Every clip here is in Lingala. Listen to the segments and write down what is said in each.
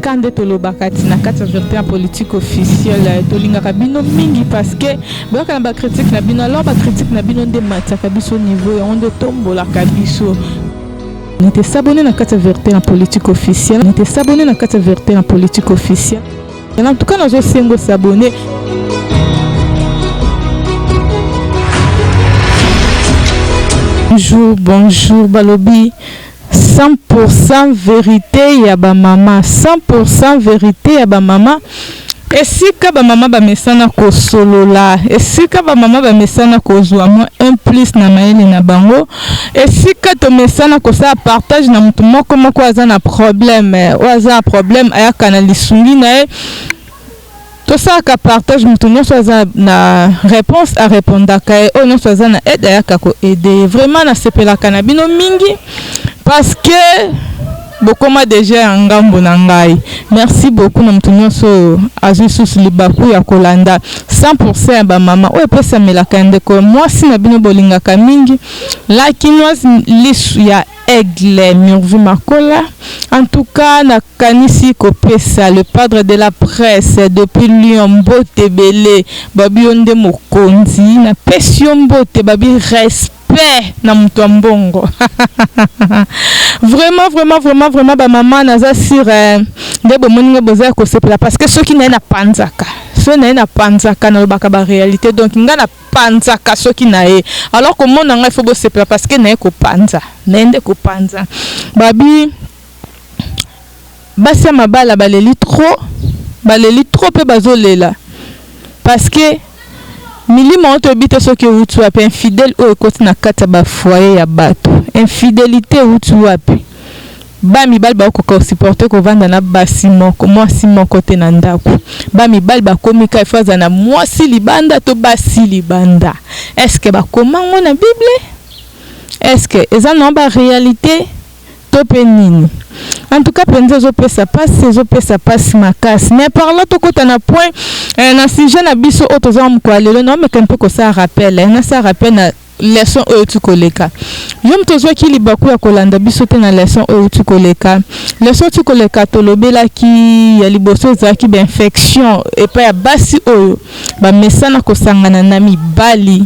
kande tolobaka tina kati vérité politique officielle tolingaka bino mingi parce que boyaka na ba critique na bino alors ba critique na bino nde mataka biso niveau ya onde tombolaka biso. N'était s'abonner na kati vérité en politique officielle. N'était s'abonner na kati vérité en politique officielle. Et en tout cas nous aussi s'abonner. Bonjour Balobi. 100% vérité ya ba mama, 100% vérité ya ba mama. Esika ba mama ba mesana ko solola, esika ba mama ba mesana ko zwa un plus na maele na bango, esika to mesana ko sa partage na mutu moko moko aza na problème, aza problème aya kana lisungi na to ça ka partage mutu nyonso aza na réponse à répondre ka o nyonso aza na aide aya ka ko aider vraiment na sepelaka na bino mingi parce que bokoma déjà ngambo na ngai. Merci beaucoup na mutu nyonso azusus libaku ya kolanda 100% ya ba mama o epesa melaka ndeko mwasi na bino bolingaka mingi la kinoise lisu ya aigle Murvi Makola. En tout cas na kanisi kopesa le padre de la presse depuis Lyon Mbote Belé babi onde mokonzi na pesio mbote babi respect na mutu mbongo. Vraiment ba maman naza sur ndebo moninga boza ko sepela parce que ceux qui na panzaka ceux na panzaka na baka ba réalité donc nga na panzaka ceux qui na alors comment na nga il faut bo sepela parce que na ko panza nende ko panza babi basa mabala baleli trop pe bazolela parce que milima on te bite ceux qui outu ape infidèle o ekoti na kata ba foyer ya bato infidélité outu ape ba mibali ba ko supporter ko vanda na basi moko mwasi moko te na ndako ba mibali ba komika ifaza na mwasi libanda to basi libanda est-ce que ba komango na Bible est-ce que eza non ba réalité to penini. En tout cas penza zo pesa passe makasi mais par là to kota na point na sujet na biso otoza mkwalelo non mais kempe ko ça rappelle na ça rappelle na leçon oyo koleka yom tozwa ki libaku ya kolanda biso te na leçon oyo koleka leçon koleka tolobela ki ya liboso ezaki ba infection et pa ya basi oyo ba mesana kosangana na mibali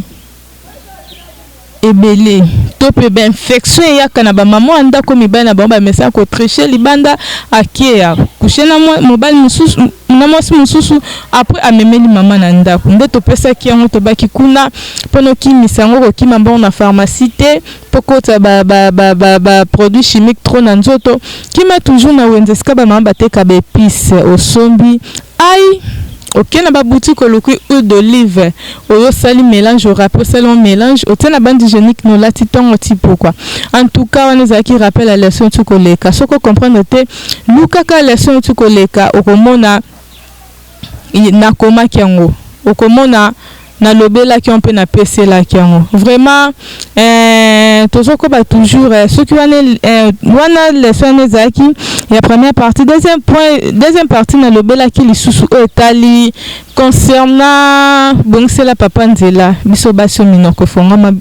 ebele tope ba infection ya kana ba maman anda ko mibali na ba mesana ko tricher libanda akia coucher na mobile mususu na mwasi mususu après amemeli mama na ndako nde topesa ki yango tobaki kuna pono ki misango ko ki mamba na pharmacie te pokota ba produit chimique trop na nzoto ki ma toujours na wenzeska ba mama bateka ba épices osombi ai ok na ba boutique oloki huile d'olive oyo sali mélange au rapport selon mélange au tena bande hygiénique no lati tongo ti pourquoi en tout cas on a qui rappelle la leçon tu koleka soko comprendre te lukaka leçon tu koleka okomona na koma kiango okomona na lobela ki on peut na PC la kiango vraiment tozoko ba toujours ceux qui wana leçon ezaki ya première partie deuxième partie na lobela ki lisusu etali concernant bon c'est la papa nzela biso baso minoko fonga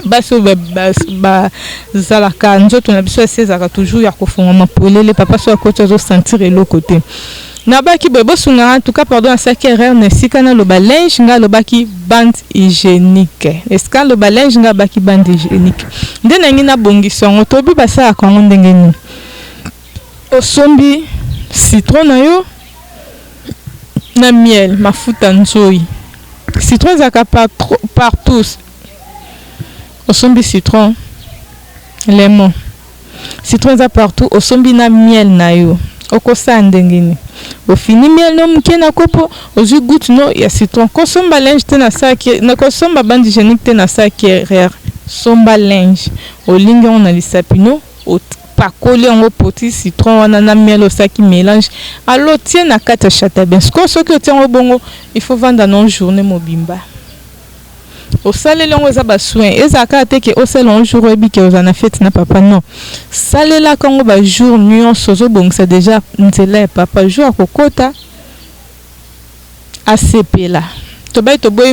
baso ba zalaka nzoto na biso esezaka toujours ya kofonga polele papa so akoto zo sentir le côté nabaki bebo sunga en tout cas pardon à chaque erreur ne sikana lo balinge nga lo baki bande hygiénique est-ce que lo balinge nga baki bande hygiénique nde nangi na bongisongo tobi basa ka ndenge ni osombi citron na yo na miel mafuta nzoi citron zaka partout osombi citron lemon citron za partout osombi na miel na yo okosa ndengeni ofini miel no mke na kopo ozu goutte no ya citron kosomba linge te na saki na kosomba bande hygiénique te na saki rare somba linge olingi on na lisapino o pakoli on poti citron wana na miel osaki mélange alo tie na kata chata bien soki otien bongo il faut vendre non journée mobimba au salé longo za ba soin ezaka te ke au salé un jour ebi ke ozana fête na papa non salé la kongo ba jour nuon sozo bongisa déjà nzela papa jour akokota asepela to bay to boy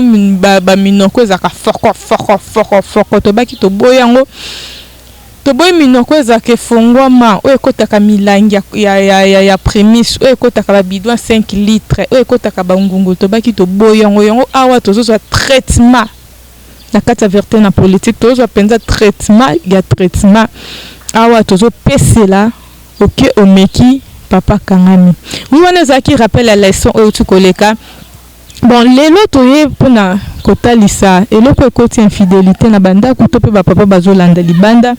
ba minoko ezaka foko to baki to boyango to boy minoko ezake fongwama o ekotaka milangi ya prémisse o ekotaka ba bidon 5 litres o ekotaka ba ngungu to baki to boyango yango awa tozo traitement na kata verte na politique tozo penza traitement ya traitement awa tozo pesela ok omeki papa kangami oui on ezaki rappelle la leçon o tu koleka. Bon, lelo toye pona kotalisa eloko ekoti infidélité na banda kutope ba papa bazolanda libanda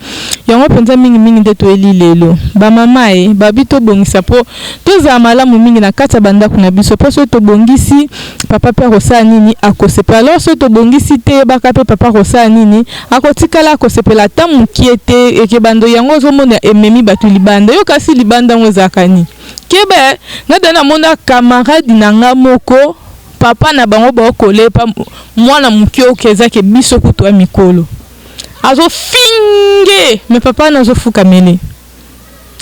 yango penza mingi nde toyeli lelo ba mama babi to bongisa po toza malamu mingi na kata banda kuna biso po so to bongisi papa pe rosa nini akosepa alors so to bongisi te baka pe papa rosa nini akotikala akosepela ta mukiete eke bando yango zo mona ememi batu libanda yo kasi libanda ngozakani kebe na mona camarade na nga moko papa na bango ba kolepa mwana mukio kezake biso kutwa mikolo azo finge me papa na zo fuka mele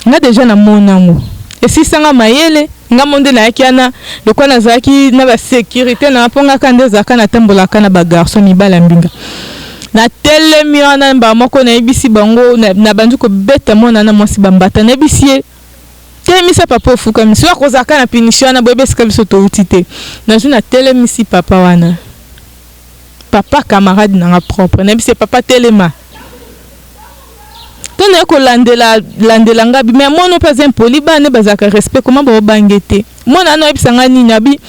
nga deja na monango esisanga mayele nga monde na yakiana lokwa na zaki na ba sécurité na ponga kande zaka na tambola kana ba garçon mibala mbinga na telemi wana mba moko na ebisi bango na bandu ko beta mona na mwasi bambata na ebisi telemisa papa fuka misi wa kozaka na punition na bebe sika biso to utite na juna telemisi papa wana papa camarade na nga propre na bisi papa telema tone ko landela ngabi mais mono pas impoli ba ne bazaka respect comment ba bangete mona no ebisanga ni nabi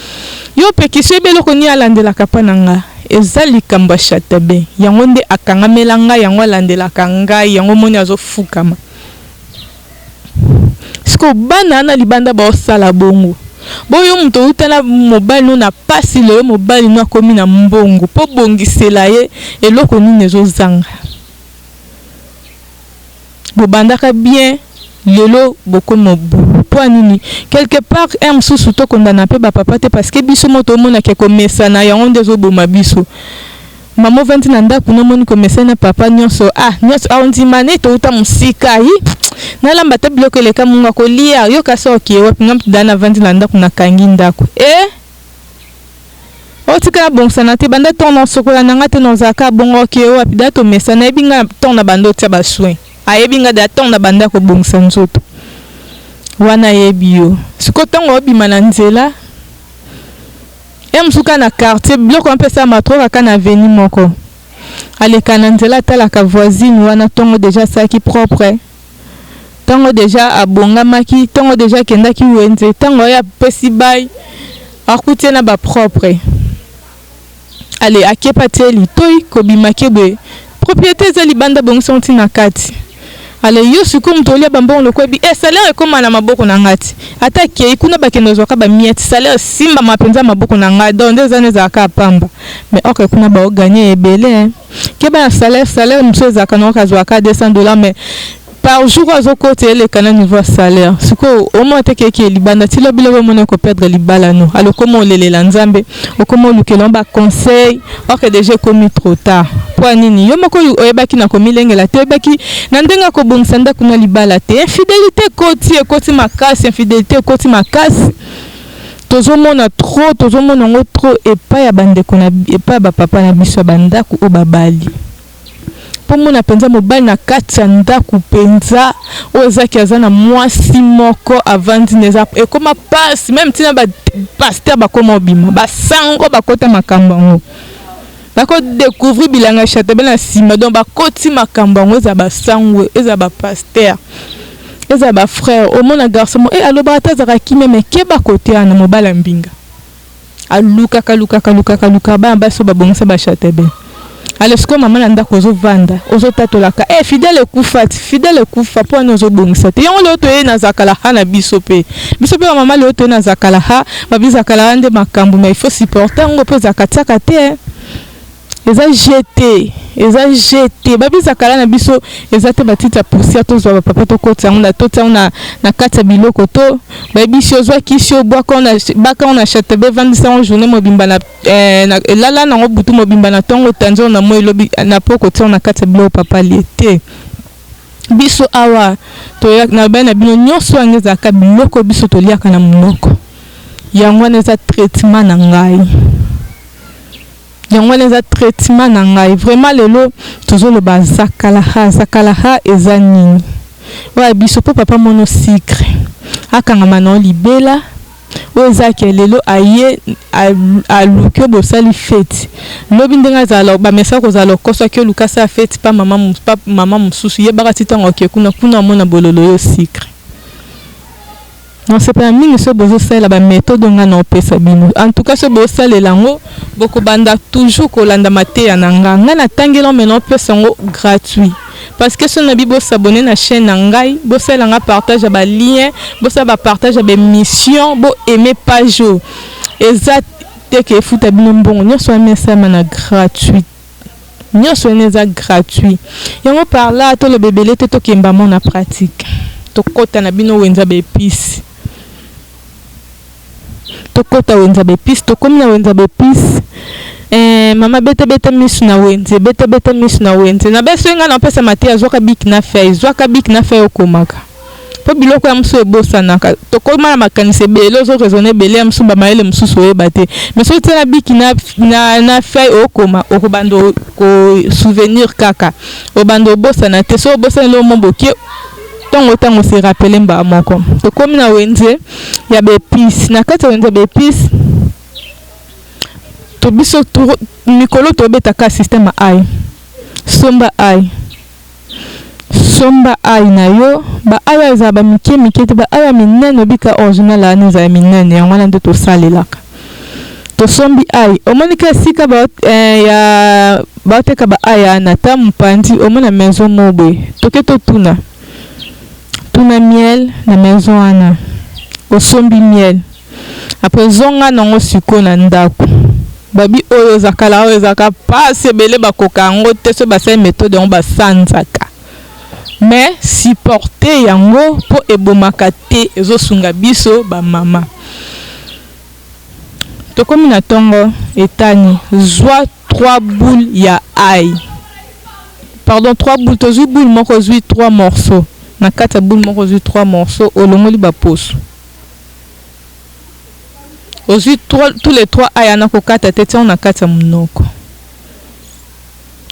yo pekiswe belo ko ni alandela kapana nga ezali kamba chatabe yango nde akanga melanga yango alandela kanga yango moni azo fukama ko bana na libanda ba osala bongo boyo muto utana mobile no na pasi le mobile no akomi na mbongo po bongisela ye eloko nini ezozanga bobandaka bien lelo boko mobu po nini quelque part msusu to kondana pe ba papa te parce que biso moto mona ke komesana yango ndezo boma biso mamo 20 na ndako no moni komesana papa nyonso nyonso ondimane to uta musika yi na lamba ta biloko eleka munga kolia yo kaso okiwa pinga mtudana 20 na ndako na kangi ndako otika bonsana te banda tona sokola nanga te nozaka bongo okiwa pida to mesana ebinga tona bando tia ba soin ayebinga da tona banda ko bongsa nzoto wana yebio sikotongo obima na nzela msuka na quartier biloko mpesa matroka kana veni moko aleka na nzela talaka voisine wana tongo déjà saki propre tango deja abongamaki tango deja kendaki wenze tango ya pesi bay akutie na ba propre ale akepateli toy kobimaki be propriété za libanda bongso na kati ale yo suku mtolia bambon lokwebi salaire ekoma na maboko na ngati ata ke kuna bakendo zoka ba miette salaire simba mapenza maboko na ngati donc des années za ka pamba mais ok kuna ba gagner ebele ke ba salaire mso za kana ka zo ka $200 mais par jour azo côté le kana niveau salaire siko au moins te ke libanda ti lo bilo mona ko perdre libala no alors comment lele la nzambe o comment lukelo ba conseil ok déjà commis trop tard po nini yo moko oyebaki na komilengela te oyebaki na ndenga ko bongsanda kuna libala te infidélité koti makasi infidélité koti makasi tozomona ngo trop epa ya bande kona epa ba papa na biso banda ku obabali pomona penza mobile na kati ya ndako penza ozaki azana mwasi moko avant neza ekoma passe même tina ba pasteur bakoma obima basango bakota makambo ngo bako découvrir bilanga chatebe na sima donc bakoti makambo ngo za basango eza ba pasteur eza ba frère omona garçon aloba tazaka kime me ke bakote ana mobile mbinga aluka ba so babongisa ba chatebe alors que maman nda kozo vanda ozo tatolaka fidèle kufa po na ozo bongisa te yango loto na zakala na biso pe maman loto na zakala ha babizakala ande makambo mais il faut supporter ngo pe zakataka te eza jeté babizakala na biso eza te batita poussière to zo papa to kota na tota na kata biloko to babisi ozwa kisio bwaka on achète be 25 journée mobimba na lala na ngobutu mobimba na tongo tanzo na mo elobi na poko to na kata biloko papa liete biso awa to na bana bino nyonso angeza ka biloko biso to liaka na munoko yango neza traitement na ngai yango eza traitement na ngai vraiment lelo tozoloba zakalaha eza nini wa biso po papa mono sucre akangama na libela oza ke lelo aye aluki bosali fete lobi ndenga zala ba mesa ko zala koso ke lukasa fete pa mama mususu yebaka titango ke kuna mona bololo yo sucre. Non, c'est pas mingi so bozo sala ba méthode nga na opesa bino. En tout cas so bozo sala lango boko banda toujours ko landa mate ya nanga na tangelo meno pesa ngo gratuit. Parce que si on a bien s'abonner à la chaîne Nangai, bo sala nga partage ba lien, bo sala ba partage ba mission, bo aimer page. Exact te ke futa bino mbongo nyo so mesa mana gratuit. Nyo so neza gratuit. Yango par là to le bébélé te to kemba mona pratique. To kota na bino wenza be épices. Tokota wenza bepis tokomina wenza bepis mama beta misu na wenze beta misu na wenze na beso nga na pesa matia zwaka bik na fei okomaka po biloko ya musu ebosanaka tokoma na makanise belo zo raisonner bele ya musu ba maele mususu oyebate mais so tena bik na fei okoma okobando ko souvenir kaka obando bosana te so bosana lo momboke tango se rappeler mba moko to komi na wenze ya bepis na kati wenze bepis to biso mikolo to betaka système ai somba ai na yo ba aya za ba mike te ba aya minene bika original ani za minene yango na ndo to salelaka to sombi ai omonika sika ba ya ba teka ba aya na tampandi omona maison mobwe to keto tuna miel na maison ana osombi miel après zonga nango siko na ndako babi oyo zakala oyo zaka passe belé bakoka ngo te so basay méthode on basanzaka mais supporter yango po ebomaka te ezosunga biso ba mama to komi na tongo etani zwa 3 boules ya ail pardon 3 boules to zwi boule moko zwi 3 morceaux na kata boule moko zwi 3 morceaux olongoli ba poso ozwi tous les 3 ayana ko kata tete on na kata munoko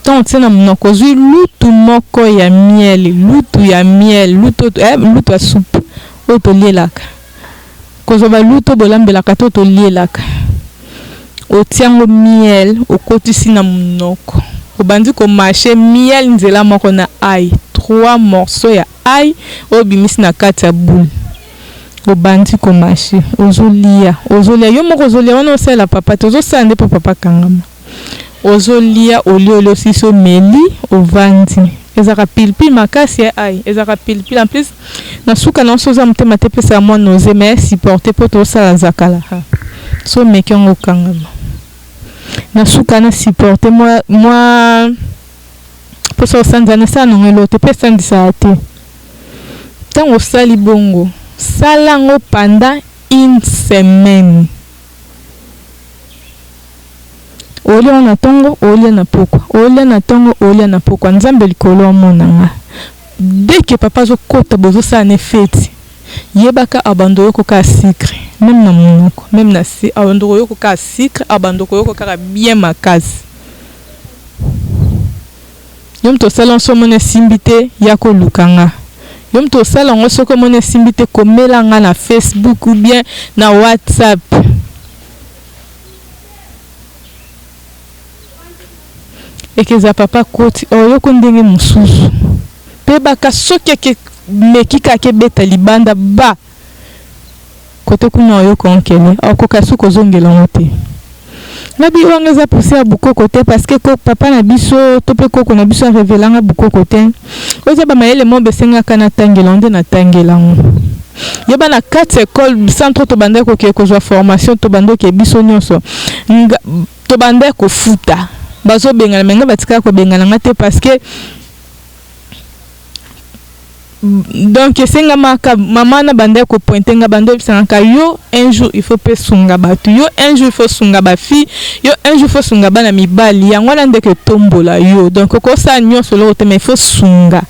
tant tena munoko zwi lutu moko ya miel lutu ya soupe o to lielaka kozoba lutu bolambelaka to lielaka otiango miel okotisi na munoko obandi ko marcher miel nzela moko na ail 3 morceaux ya ail obimisi na kati ya boule obandi ko marcher ozolia yo moko ozolia wana osala papa tozosala nde po papa kangama ozolia olio siso meli ovandi ezaka pilpil makasi ya ail ezaka pilpil en plus na suka na soza mutema te pesa moi noze mais supporter po tosala zakala so mekengo kangama na suka na supporter moi po so sanzana sana ngelo te pesa ndisa te tango sali bongo salango pendant une semaine olia na tongo olia na pokwa olia na tongo olia na pokwa nzambe likolo monanga dès que papa zo kota bozo sa ne fete yebaka abando yoko ka sucre même na monoko même na si abando yoko ka sucre abando yoko ka bien makasi yom to salon so mona simbite yako lukanga yom to salon so ko mona simbite komela nga na Facebook ou bien na WhatsApp ekeza papa koti oyoko ndenge mususu pe baka soki ke mekika ke beta libanda ba kote kuna oyoko onkele okoka suko zongela ngote nabi wangeza pousser à beaucoup côté parce que papa na biso to pe koko na biso révélanga beaucoup côté oza ba mayele mo besenga kana tangela onde na tangela ngo yeba na 4 écoles centre to bande ko ke ko zo formation to bande ke biso nyonso to bande ko futa bazo bengala menga batika ko bengala ngate parce que donc senga maka maman na bande ko pointer nga bande bisanga yo un jour il faut pe sunga batu yo un jour il faut sunga ba fille yo un jour il faut sunga bana mibali yango na ndeke tombola yo donc ko sa nyonso lo te mais il faut sunga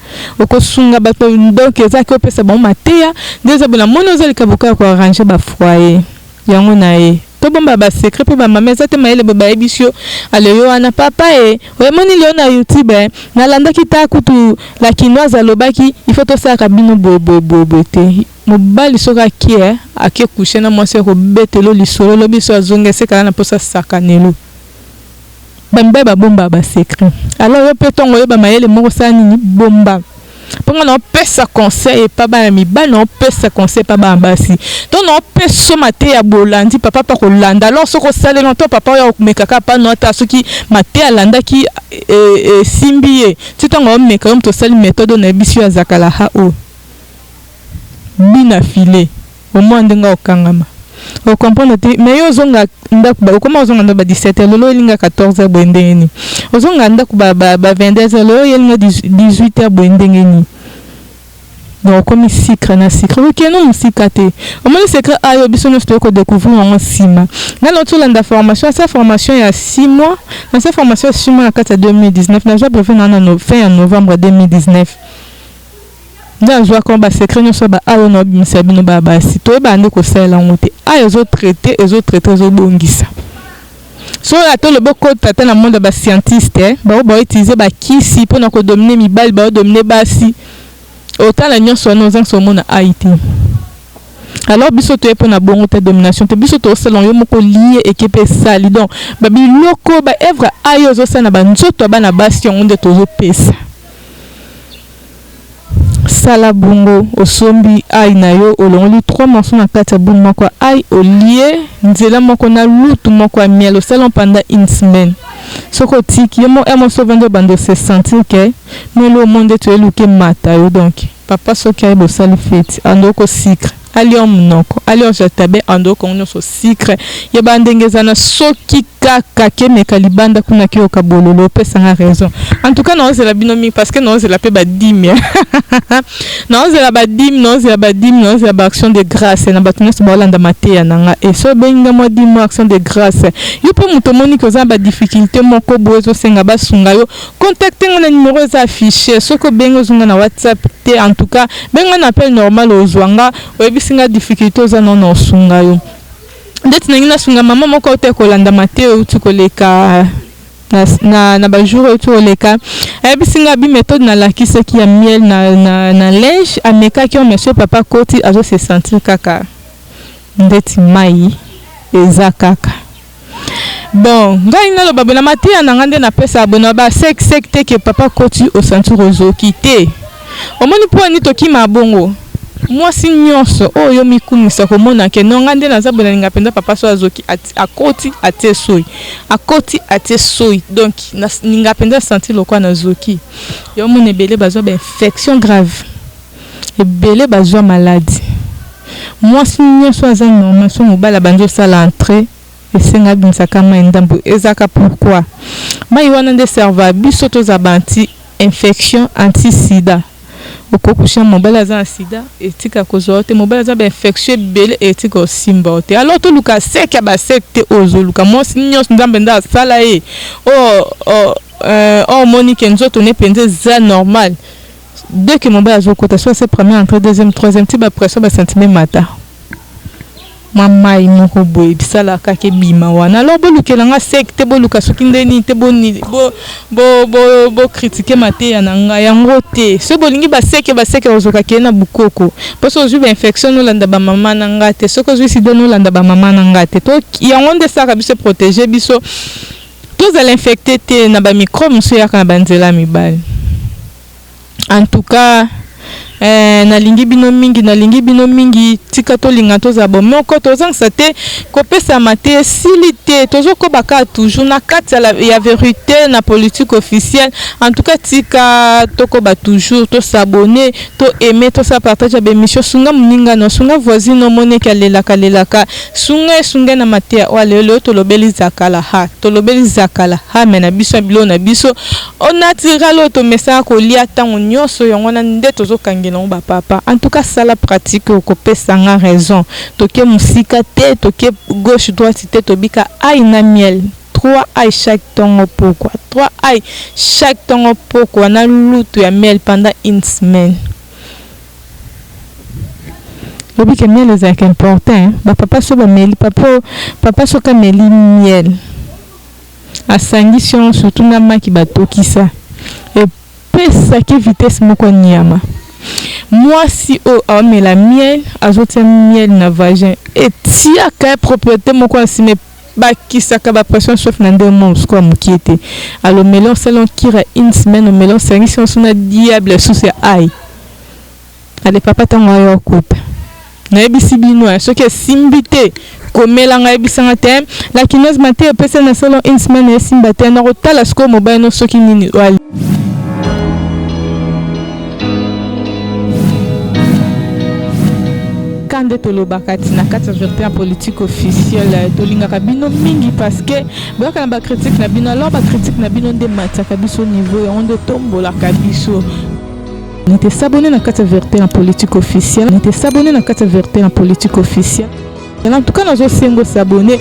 ko sunga batu donc ezaki opesa bon matea ndeza bona mono zali kabuka ko arranger ba foyer yango na e to bomba ba secret pe ba mama za te maele ba ebisio ale yo ana papa we moni leo na YouTube na landa kita kutu la quinoise alobaki il faut to sa kabino bo te mobali soka ki ake coucher na mwasi ko betelo lisolo lo biso azonga se kana posa sakanelo bambe ba bomba ba secret alors yo pe tongo yo ba maele moko sani ni bomba Ponga no pesa conseil pas ba mi ba no pesa conseil pas ba mbasi donc no pesa mate ya bolandi papa pa kolanda alors soko sale no to papa ya mekaka pa no ta soki mate alanda ki simbiye titongo meka to sale méthode na bisu ya zakala ha o bina filé au moins ndenga okangama o comprendre te mais yo zonga ndaku ba comment zonga ndo ba 17 lolo linga 14 bwendeni ozonga ndaku ba 22 lolo yelinga 18 bwendeni non comme secret na secret ok non secret te au moins secret ayo biso no sto ko découvrir en sima na l'autre landa formation sa formation il y a 6 mois dans cette formation 6 mois à 2019 na j'ai prévu na fin en novembre 2019 dans joie comme ba secret no so ba ayo no bimisa bino ba si to ba ndeko sala ngote ayo zo traiter zo bongisa so la to le boko tata na monde ba scientiste ba utiliser ba kisi pour na ko dominer mibali ba dominer basi autant la nyonso no zang so mona Haïti alors biso to pour na bongo ta domination te biso to salon yo moko lié équipe sali donc ba biloko ba evre ayo zo sana ba nzoto ba na basi onde to zo pesa sala bungo osombi ai na yo olongoli 3 morceaux na kati ya bungo moko ai olie nzela moko na lutu moko miel o salon pendant une semaine soko tiki yo mo so vendo bando se sentir que melo monde to eluke mata yo donc papa soki ai bo sali fete andoko secret alion mnoko alion jatabe andoko ono so secret ye bandengeza na soki kaka ke mekalibanda kuna ki okabololo pesa nga raison en tout cas non c'est la binomi parce que non c'est la pe ba dime non c'est la ba dime non c'est la ba action de grâce na batuna so balanda matea nanga et so benga mo dime action de grâce yo pe muto moni ko za ba difficulté moko bozo senga ba sunga yo contacter na numéro za affiché soko bengo zunga na WhatsApp te en tout cas benga na appel normal ozwanga singa difficulté za non sunga yo ndeti na ngina sunga mama moko te kolanda mateo utu koleka na ba jour utu koleka singa bi méthode na lakisa ki ya miel na linge ameka ki monsieur papa koti azo se sentir kaka ndeti mai eza kaka bon ngai na lo babona mateo na ngande na pesa abona ba sek te ke papa koti o sentir ozoki te omoni po ni toki mabongo moi si nyonso oyo mikumisa komona ke nonga nde nazabona ninga penda papa so azoki akoti atie soi donc ninga penda sentir lokwa na zoki yo mona ebele bazwa ba infection grave ebele bazwa maladie moi si nyonso aza normal so mobala banzo sala entrée esenga bimisa kama ndambo ezaka pourquoi mai wana nde serva biso to zabanti infection anti-sida okokusha mobala za sida etika kozote mobala za ba infection bele etika osimbote alors to luka seka ba sekte ozoluka mosi nyos ndambe nda sala monique nzoto ne penze za normal dès que mobala zokota soit c'est premier entrée deuxième troisième type ba pression ba centimètre mata mama imoko boy bisala kake bima wana alors bolukela nga sekte boluka soki ndeni te boni bo critiquer mate ya nanga yango te so bolingi ba seke ozoka kena bukoko parce que ba infection no landa ba mama nanga te soko zo sida no landa ba mama nanga te to yango nde saka biso protéger biso tous à l'infecter te na ba microbe so yaka na banzela mibali en tout cas nalingi bino mingi tika to linga to za bon moko to zangsa te kopesa mate silité tozo ko baka toujours na kati ya vérité na politique officielle en tout cas tika to ko ba toujours to s'abonner to aimer to sa partager ba émission sunga muninga no sunga voisine no mone kalelaka sunga na mate wa lelo to lobeli zakala ha mena biso bilo na biso on naturel to message ko lia tango nyoso yango na nde tozo kangi non ba papa en tout cas ça la pratique au copé sanga raison toke musika te toke gauche droite te tobika ai na miel 3 ai chaque tongo pourquoi 3 ai chaque tongo pourquoi na lutu ya miel pendant une semaine lobi que miel est important papa so ba meli papa so ka meli miel asangition surtout na maki batokisa et pesa ki vitesse moko nyama moi si amela miel azotia miel na vagin et tia ka propriété moko asime bakisaka ba pression sauf na ndemo musko mukiete alors melon selon kira une semaine au melon sangition suna diable sous ses aïe ale papa tango yo coupe na ebisi bino ce que simbité komela nga ebisanga te la kinose maté pesa na selon une semaine et simbate na rotala sko mobile no soki nini wali kande tolobakati na kati verté politique officielle tolingaka bino mingi parce que boka na ba critique na bino alors ba critique na bino nde mataka biso niveau ya onde tombola kabiso. N'était s'abonner na carte verté en politique officielle. N'était s'abonner na carte verté en politique officielle. Et en tout cas, nous allons s'abonner.